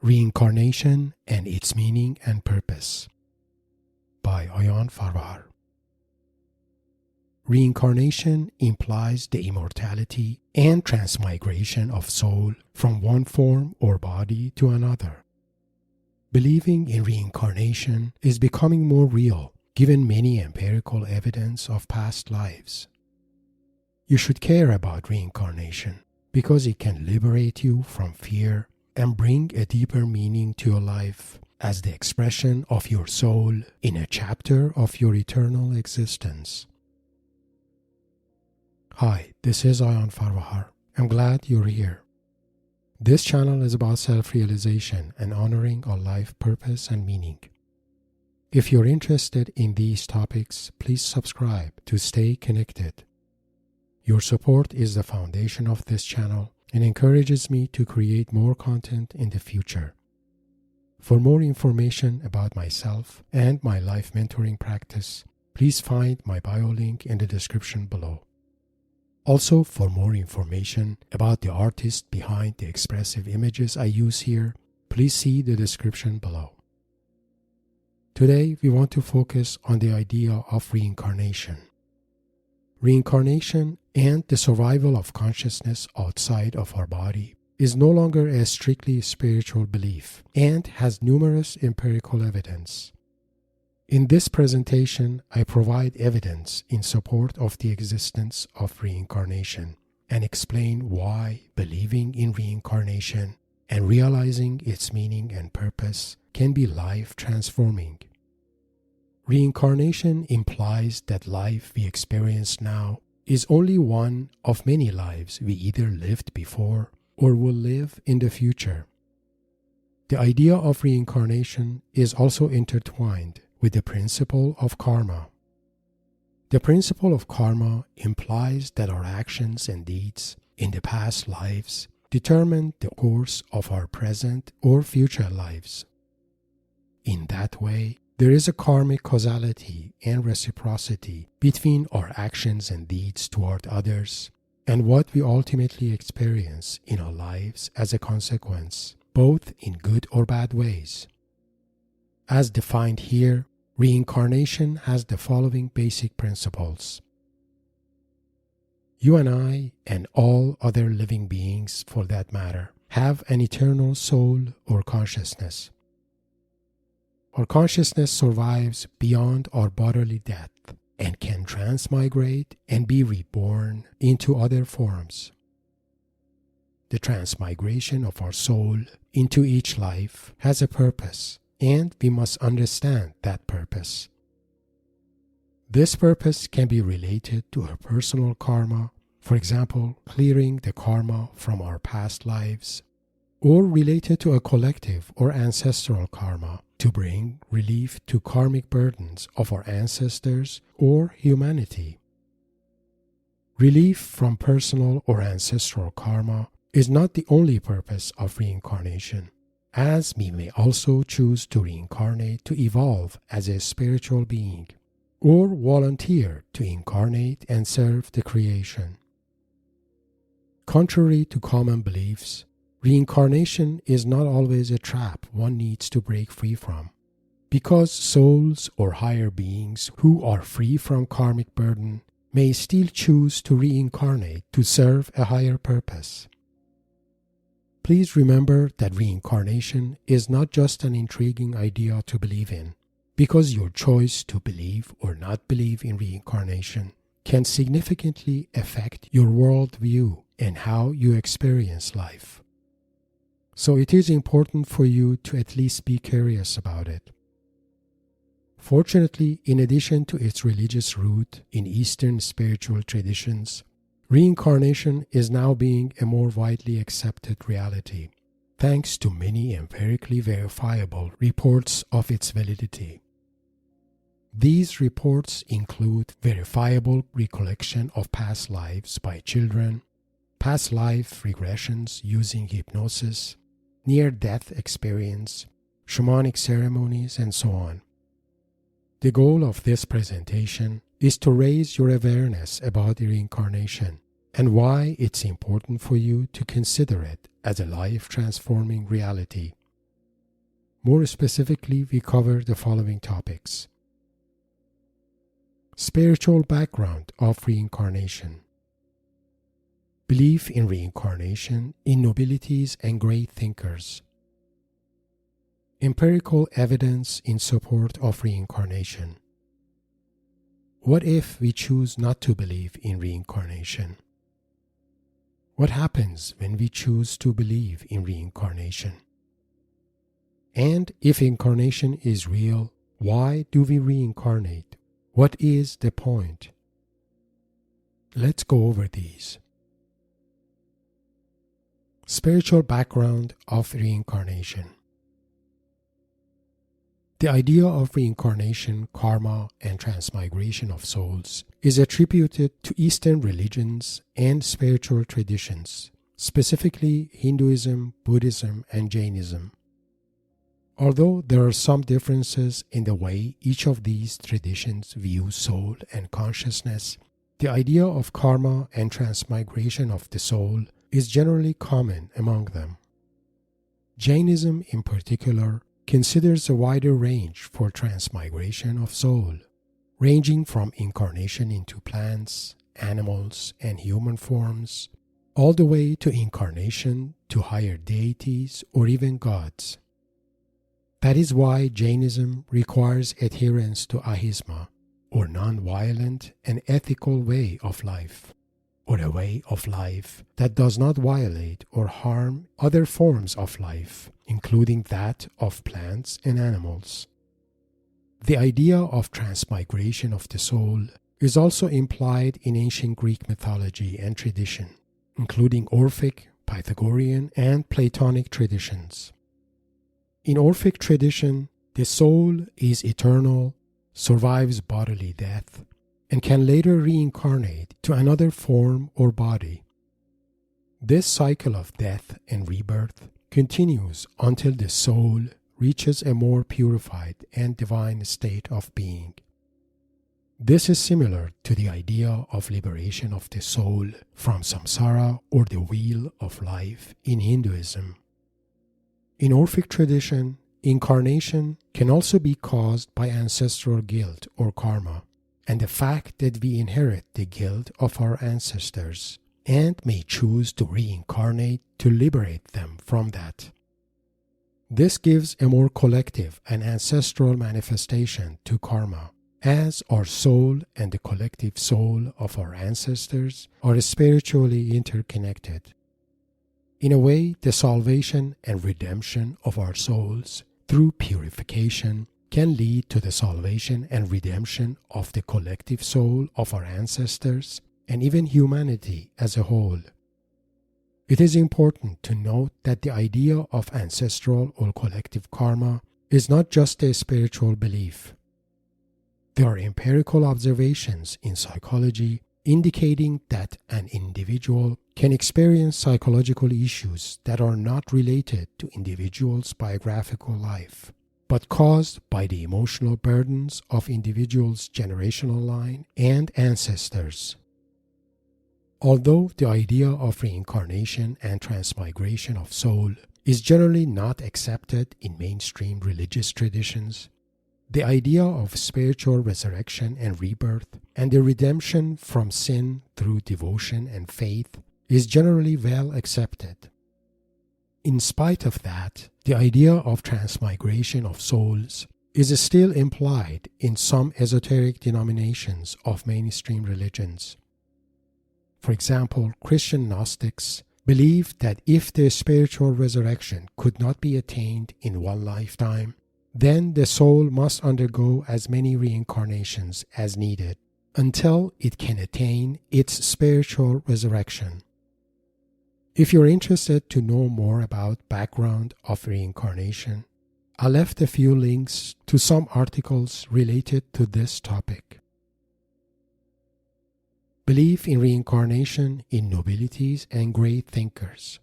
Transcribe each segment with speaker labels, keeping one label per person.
Speaker 1: Reincarnation and Its Meaning and Purpose by Aion Farvahar. Reincarnation implies the immortality and transmigration of soul from one form or body to another. Believing in reincarnation is becoming more real given many empirical evidence of past lives. You should care about reincarnation because it can liberate you from fear and bring a deeper meaning to your life as the expression of your soul in a chapter of your eternal existence. Hi, this is Aion Farvahar. I'm glad you're here. This channel is about self-realization and honoring our life purpose and meaning. If you're interested in these topics, please subscribe to stay connected. Your support is the foundation of this channel and encourages me to create more content in the future. For more information about myself and my life mentoring practice, please find my bio link in the description below. Also, for more information about the artist behind the expressive images I use here, please see the description below. Today, we want to focus on the idea of reincarnation. Reincarnation and the survival of consciousness outside of our body is no longer a strictly spiritual belief and has numerous empirical evidence. In this presentation, I provide evidence in support of the existence of reincarnation and explain why believing in reincarnation and realizing its meaning and purpose can be life-transforming. Reincarnation implies that life we experience now is only one of many lives we either lived before or will live in the future. The idea of reincarnation is also intertwined with the principle of karma. The principle of karma implies that our actions and deeds in the past lives determine the course of our present or future lives. In that way, there is a karmic causality and reciprocity between our actions and deeds toward others and what we ultimately experience in our lives as a consequence, both in good or bad ways. As defined here, reincarnation has the following basic principles. You and I, and all other living beings for that matter, have an eternal soul or consciousness. Our consciousness survives beyond our bodily death and can transmigrate and be reborn into other forms. The transmigration of our soul into each life has a purpose, and we must understand that purpose. This purpose can be related to our personal karma, for example, clearing the karma from our past lives, or related to a collective or ancestral karma to bring relief to karmic burdens of our ancestors or humanity. Relief from personal or ancestral karma is not the only purpose of reincarnation, as we may also choose to reincarnate to evolve as a spiritual being, or volunteer to incarnate and serve the creation. Contrary to common beliefs, reincarnation is not always a trap one needs to break free from, because souls or higher beings who are free from karmic burden may still choose to reincarnate to serve a higher purpose. Please remember that reincarnation is not just an intriguing idea to believe in, because your choice to believe or not believe in reincarnation can significantly affect your worldview and how you experience life. So it is important for you to at least be curious about it. Fortunately, in addition to its religious root in Eastern spiritual traditions, reincarnation is now being a more widely accepted reality, thanks to many empirically verifiable reports of its validity. These reports include verifiable recollection of past lives by children, past life regressions using hypnosis, near-death experience, shamanic ceremonies, and so on. The goal of this presentation is to raise your awareness about reincarnation and why it's important for you to consider it as a life-transforming reality More specifically, we cover the following topics: spiritual background of reincarnation, belief in reincarnation in nobilities and great thinkers, empirical evidence in support of reincarnation. What if we choose not to believe in reincarnation? What happens when we choose to believe in reincarnation? And if incarnation is real, why do we reincarnate? What is the point? Let's go over these. Spiritual background of reincarnation. The idea of reincarnation, karma, and transmigration of souls is attributed to Eastern religions and spiritual traditions, specifically Hinduism, Buddhism, and Jainism. Although there are some differences in the way each of these traditions view soul and consciousness, the idea of karma and transmigration of the soul is generally common among them. Jainism, in particular, considers a wider range for transmigration of soul, ranging from incarnation into plants, animals, and human forms, all the way to incarnation to higher deities or even gods. That is why Jainism requires adherence to ahisma, or non-violent and ethical way of life, or a way of life that does not violate or harm other forms of life, including that of plants and animals. The idea of transmigration of the soul is also implied in ancient Greek mythology and tradition, including Orphic, Pythagorean, and Platonic traditions. In Orphic tradition, the soul is eternal, survives bodily death, and can later reincarnate to another form or body. This cycle of death and rebirth continues until the soul reaches a more purified and divine state of being. This is similar to the idea of liberation of the soul from samsara or the wheel of life in Hinduism. In Orphic tradition, incarnation can also be caused by ancestral guilt or karma, and the fact that we inherit the guilt of our ancestors and may choose to reincarnate to liberate them from that. This gives a more collective and ancestral manifestation to karma, as our soul and the collective soul of our ancestors are spiritually interconnected. In a way, the salvation and redemption of our souls through purification can lead to the salvation and redemption of the collective soul of our ancestors and even humanity as a whole. It is important to note that the idea of ancestral or collective karma is not just a spiritual belief. There are empirical observations in psychology indicating that an individual can experience psychological issues that are not related to individuals' biographical life, but caused by the emotional burdens of individuals' generational line and ancestors. Although the idea of reincarnation and transmigration of soul is generally not accepted in mainstream religious traditions, the idea of spiritual resurrection and rebirth and the redemption from sin through devotion and faith is generally well accepted. In spite of that, the idea of transmigration of souls is still implied in some esoteric denominations of mainstream religions. For example, Christian Gnostics believed that if the spiritual resurrection could not be attained in one lifetime, then the soul must undergo as many reincarnations as needed until it can attain its spiritual resurrection. If you're interested to know more about background of reincarnation, I left a few links to some articles related to this topic. Belief in reincarnation in nobilities and great thinkers.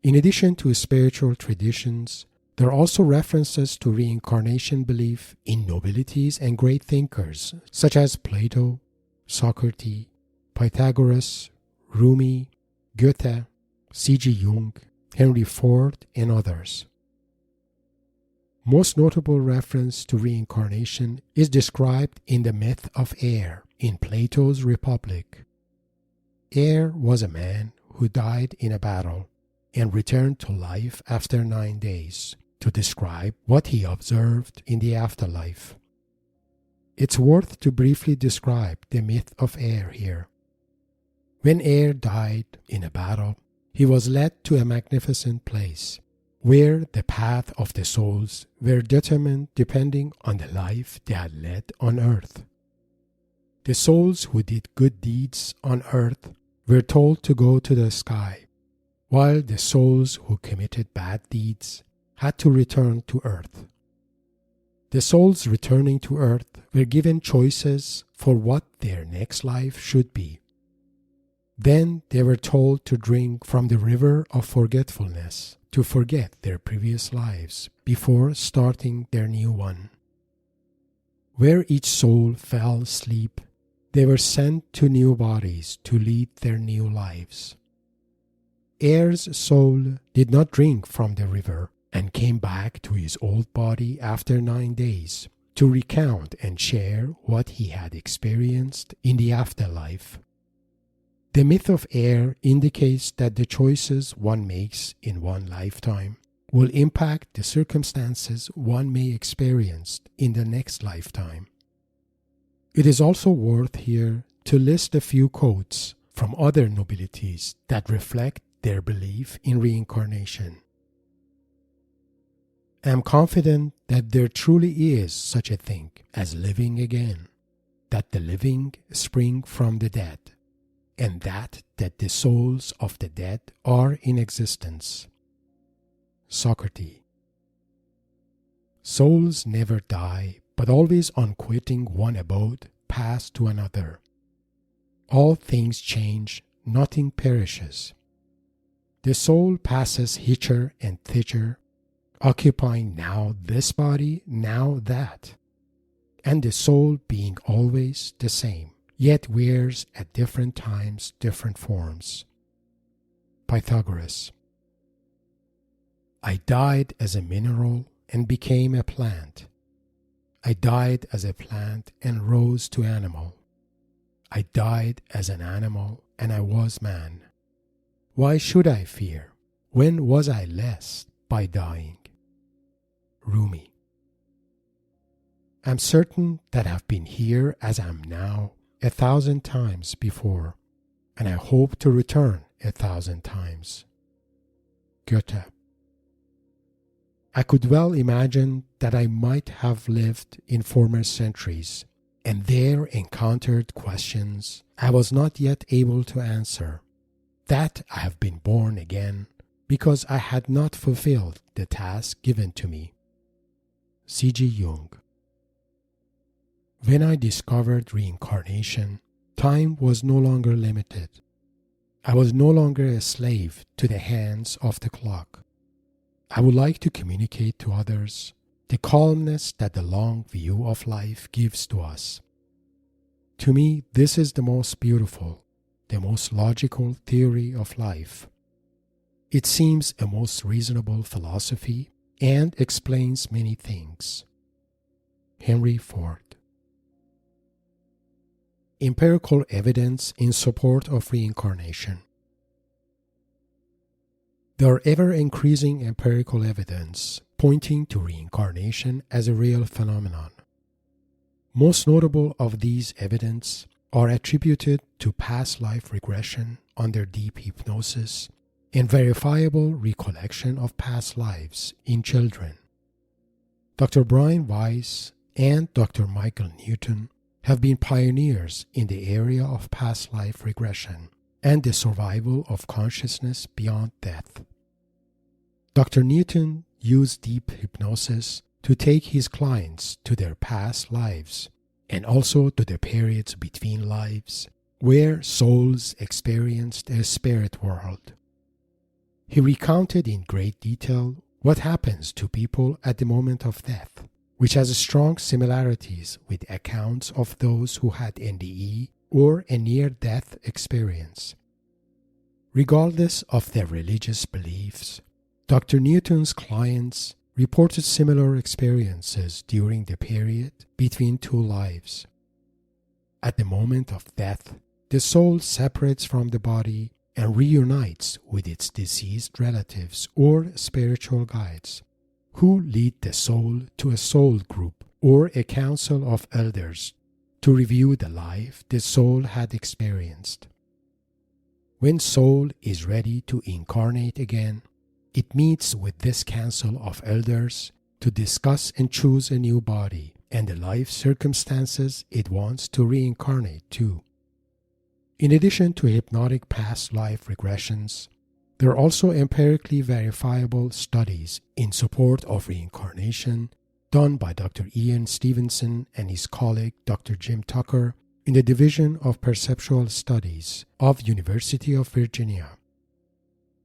Speaker 1: In addition to spiritual traditions, there are also references to reincarnation belief in nobilities and great thinkers such as Plato, Socrates, Pythagoras, Rumi, Goethe, C.G. Jung, Henry Ford, and others. Most notable reference to reincarnation is described in the myth of Aer in Plato's Republic. Aer was a man who died in a battle and returned to life after 9 days to describe what he observed in the afterlife. It's worth to briefly describe the myth of Aer here. When Aer died in a battle, he was led to a magnificent place where the path of the souls were determined depending on the life they had led on earth. The souls who did good deeds on earth were told to go to the sky, while the souls who committed bad deeds had to return to earth. The souls returning to earth were given choices for what their next life should be. Then they were told to drink from the river of forgetfulness to forget their previous lives before starting their new one. Where each soul fell asleep, they were sent to new bodies to lead their new lives. Aer's soul did not drink from the river and came back to his old body after 9 days to recount and share what he had experienced in the afterlife. The myth of Aer indicates that the choices one makes in one lifetime will impact the circumstances one may experience in the next lifetime. It is also worth here to list a few quotes from other nobilities that reflect their belief in reincarnation. I am confident that there truly is such a thing as living again, that the living spring from the dead, and that the souls of the dead are in existence. Socrates. Souls never die, but always on quitting one abode, pass to another. All things change, nothing perishes. The soul passes hither and thither, occupying now this body, now that, and the soul being always the same, yet wears at different times different forms. Pythagoras. I died as a mineral and became a plant. I died as a plant and rose to animal. I died as an animal and I was man. Why should I fear? When was I less by dying? Rumi. I'm certain that I've been here as I am now 1,000 times before, and I hope to return 1,000 times. Goethe. I could well imagine that I might have lived in former centuries, and there encountered questions I was not yet able to answer, that I have been born again because I had not fulfilled the task given to me. C.G. Jung. When I discovered reincarnation, time was no longer limited. I was no longer a slave to the hands of the clock. I would like to communicate to others the calmness that the long view of life gives to us. To me, this is the most beautiful, the most logical theory of life. It seems a most reasonable philosophy and explains many things. Henry Ford. Empirical evidence in support of reincarnation. There are ever-increasing empirical evidence pointing to reincarnation as a real phenomenon. Most notable of these evidence are attributed to past life regression under deep hypnosis and verifiable recollection of past lives in children. Dr. Brian Weiss and Dr. Michael Newton have been pioneers in the area of past life regression and the survival of consciousness beyond death. Dr. Newton used deep hypnosis to take his clients to their past lives and also to the periods between lives where souls experienced a spirit world. He recounted in great detail what happens to people at the moment of death, which has strong similarities with accounts of those who had NDE or a near-death experience. Regardless of their religious beliefs, Dr. Newton's clients reported similar experiences during the period between two lives. At the moment of death, the soul separates from the body and reunites with its deceased relatives or spiritual guides, who lead the soul to a soul group or a council of elders to review the life the soul had experienced. When soul is ready to incarnate again, it meets with this council of elders to discuss and choose a new body and the life circumstances it wants to reincarnate to. In addition to hypnotic past life regressions, there are also empirically verifiable studies in support of reincarnation done by Dr. Ian Stevenson and his colleague Dr. Jim Tucker in the Division of Perceptual Studies of University of Virginia.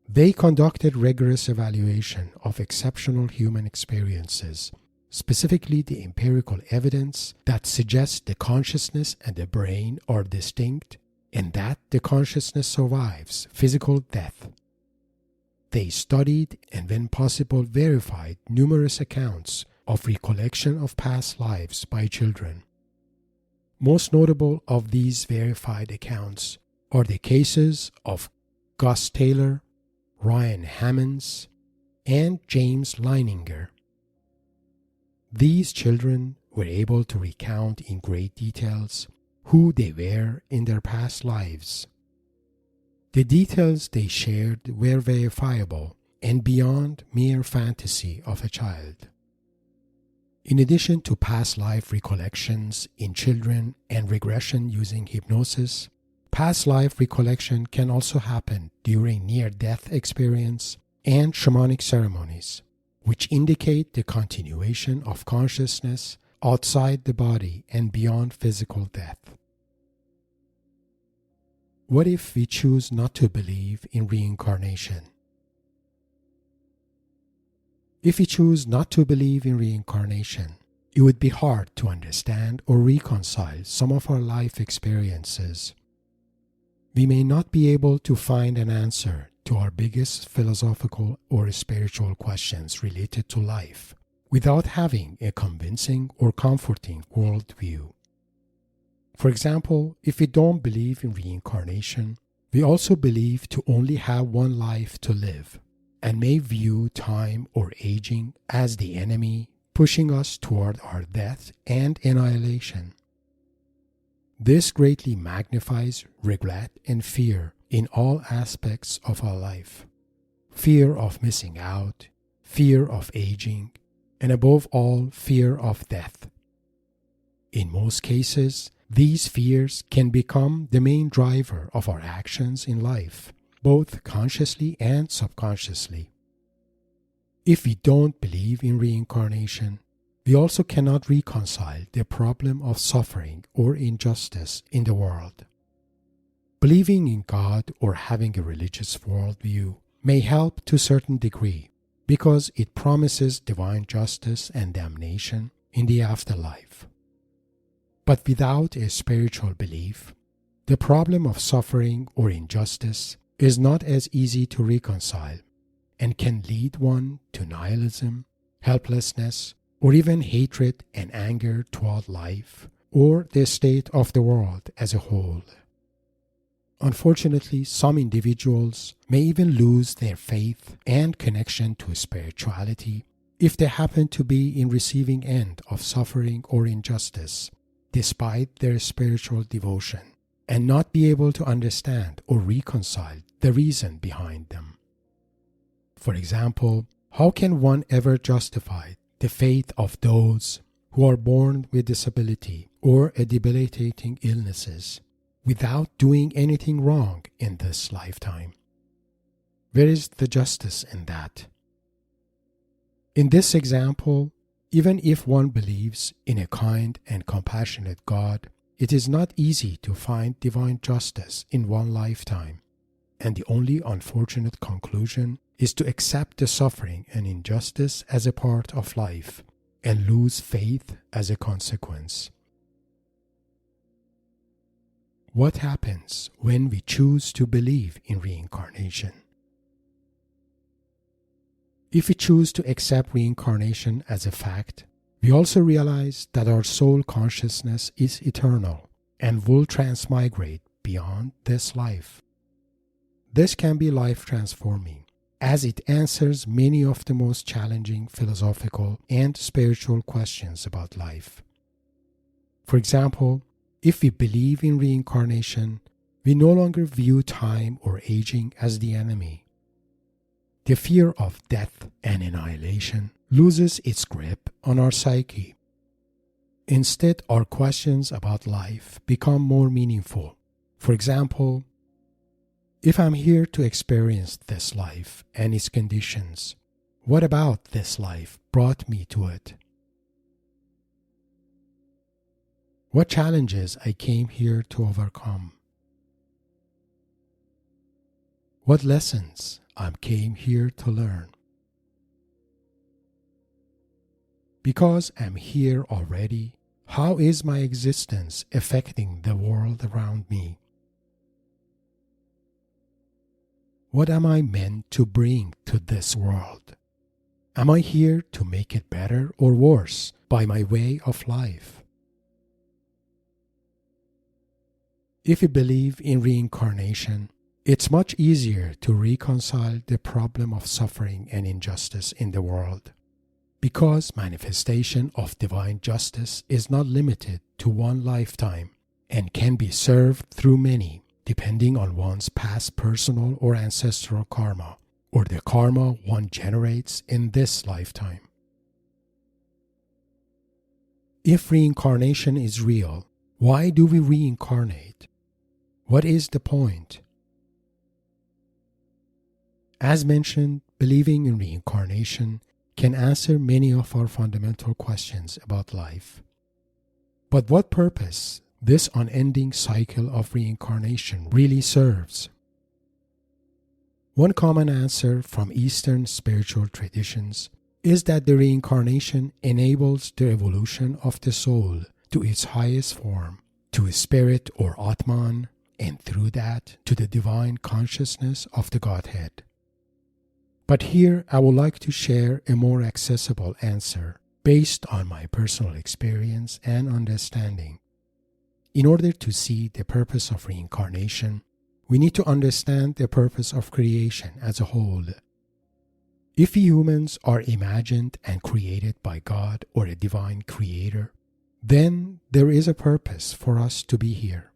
Speaker 1: They conducted rigorous evaluation of exceptional human experiences, specifically the empirical evidence that suggests the consciousness and the brain are distinct and that the consciousness survives physical death. They studied and when possible verified numerous accounts of recollection of past lives by children. Most notable of these verified accounts are the cases of Gus Taylor, Ryan Hammonds, and James Leininger. These children were able to recount in great details who they were in their past lives. The details they shared were verifiable and beyond mere fantasy of a child. In addition to past life recollections in children and regression using hypnosis, past life recollection can also happen during near-death experience and shamanic ceremonies, which indicate the continuation of consciousness outside the body and beyond physical death. What if we choose not to believe in reincarnation? If we choose not to believe in reincarnation, it would be hard to understand or reconcile some of our life experiences. We may not be able to find an answer to our biggest philosophical or spiritual questions related to life without having a convincing or comforting worldview. For example, if we don't believe in reincarnation, we also believe to only have one life to live and may view time or aging as the enemy pushing us toward our death and annihilation. This greatly magnifies regret and fear in all aspects of our life. Fear of missing out, fear of aging, and above all, fear of death. In most cases, these fears can become the main driver of our actions in life, both consciously and subconsciously. If we don't believe in reincarnation, we also cannot reconcile the problem of suffering or injustice in the world. Believing in God or having a religious worldview may help to a certain degree because it promises divine justice and damnation in the afterlife. But without a spiritual belief, the problem of suffering or injustice is not as easy to reconcile and can lead one to nihilism, helplessness, or even hatred and anger toward life or the state of the world as a whole. Unfortunately, some individuals may even lose their faith and connection to spirituality if they happen to be in receiving end of suffering or injustice, despite their spiritual devotion, and not be able to understand or reconcile the reason behind them. For example, how can one ever justify the faith of those who are born with disability or a debilitating illnesses without doing anything wrong in this lifetime? Where is the justice in that? In this example, even if one believes in a kind and compassionate God, it is not easy to find divine justice in one lifetime, and the only unfortunate conclusion is to accept the suffering and injustice as a part of life and lose faith as a consequence. what happens when we choose to believe in reincarnation. If we choose to accept reincarnation as a fact, we also realize that our soul consciousness is eternal and will transmigrate beyond this life. This can be life-transforming, as it answers many of the most challenging philosophical and spiritual questions about life. For example, if we believe in reincarnation, we no longer view time or aging as the enemy. The fear of death and annihilation loses its grip on our psyche. Instead, our questions about life become more meaningful. For example, if I'm here to experience this life and its conditions, what about this life brought me to it? What challenges I came here to overcome? What lessons I came here to learn? Because I'm here already, how is my existence affecting the world around me? What am I meant to bring to this world? Am I here to make it better or worse by my way of life? If you believe in reincarnation, it's much easier to reconcile the problem of suffering and injustice in the world, because manifestation of divine justice is not limited to one lifetime and can be served through many, depending on one's past personal or ancestral karma, or the karma one generates in this lifetime. If reincarnation is real, why do we reincarnate? What is the point? As mentioned, believing in reincarnation can answer many of our fundamental questions about life. But what purpose this unending cycle of reincarnation really serves? One common answer from Eastern spiritual traditions is that the reincarnation enables the evolution of the soul to its highest form, to a spirit or Atman, and through that to the divine consciousness of the Godhead. But here I would like to share a more accessible answer based on my personal experience and understanding. In order to see the purpose of reincarnation, we need to understand the purpose of creation as a whole. If we humans are imagined and created by God or a divine creator, then there is a purpose for us to be here.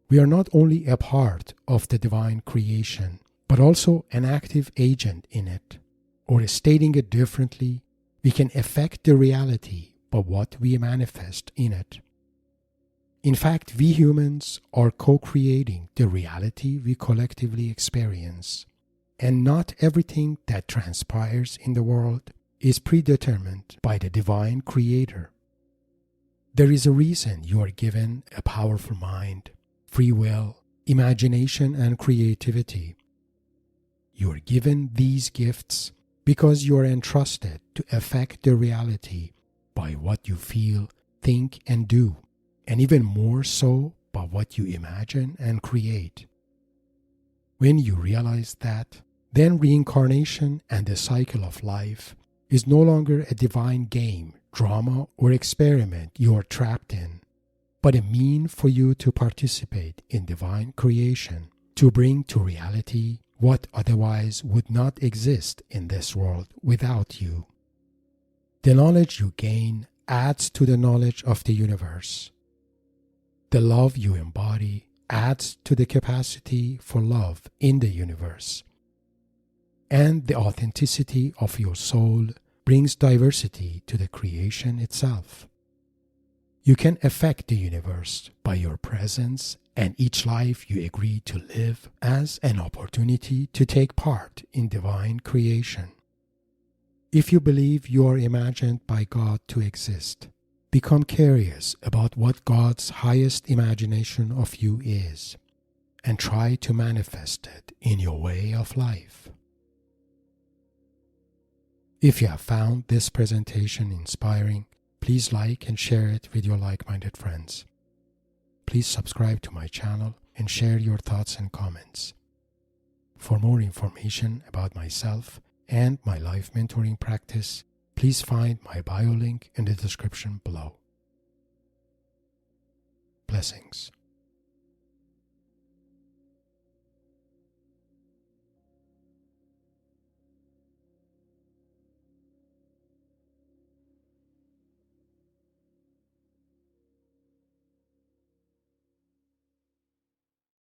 Speaker 1: We are not only a part of the divine creation, but also an active agent in it. Or stating it differently, we can affect the reality by what we manifest in it. In fact, we humans are co-creating the reality we collectively experience, and not everything that transpires in the world is predetermined by the divine creator. There is a reason you are given a powerful mind, free will, imagination, and creativity. You are given these gifts because you are entrusted to affect the reality by what you feel, think, and do, and even more so by what you imagine and create. When you realize that, then reincarnation and the cycle of life is no longer a divine game, drama, or experiment you are trapped in, but a means for you to participate in divine creation, to bring to reality what otherwise would not exist in this world without you. The knowledge you gain adds to the knowledge of the universe. The love you embody adds to the capacity for love in the universe. And the authenticity of your soul brings diversity to the creation itself. You can affect the universe by your presence and each life you agree to live as an opportunity to take part in divine creation. If you believe you are imagined by God to exist, become curious about what God's highest imagination of you is, and try to manifest it in your way of life. If you have found this presentation inspiring, please like and share it with your like-minded friends. please subscribe to my channel and share your thoughts and comments. For more information about myself and my life mentoring practice, please find my bio link in the description below. Blessings.